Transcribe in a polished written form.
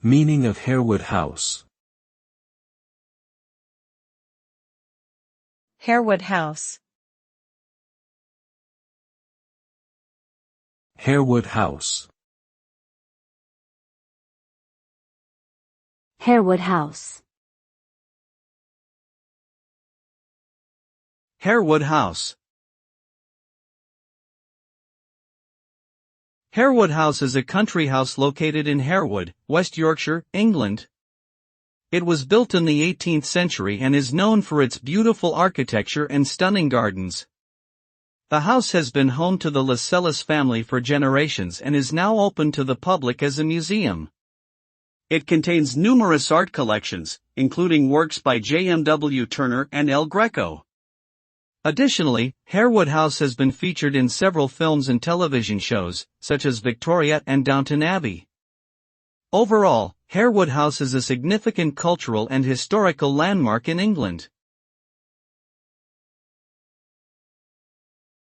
Meaning of Harewood House. Harewood House. Harewood House. Harewood House. Harewood House. Harewood House is a country house located in Harewood, West Yorkshire, England. It was built in the 18th century and is known for its beautiful architecture and stunning gardens. The house has been home to the Lascelles family for generations and is now open to the public as a museum. It contains numerous art collections, including works by J.M.W. Turner and El Greco. Additionally, Harewood House has been featured in several films and television shows, such as Victoria and Downton Abbey. Overall, Harewood House is a significant cultural and historical landmark in England.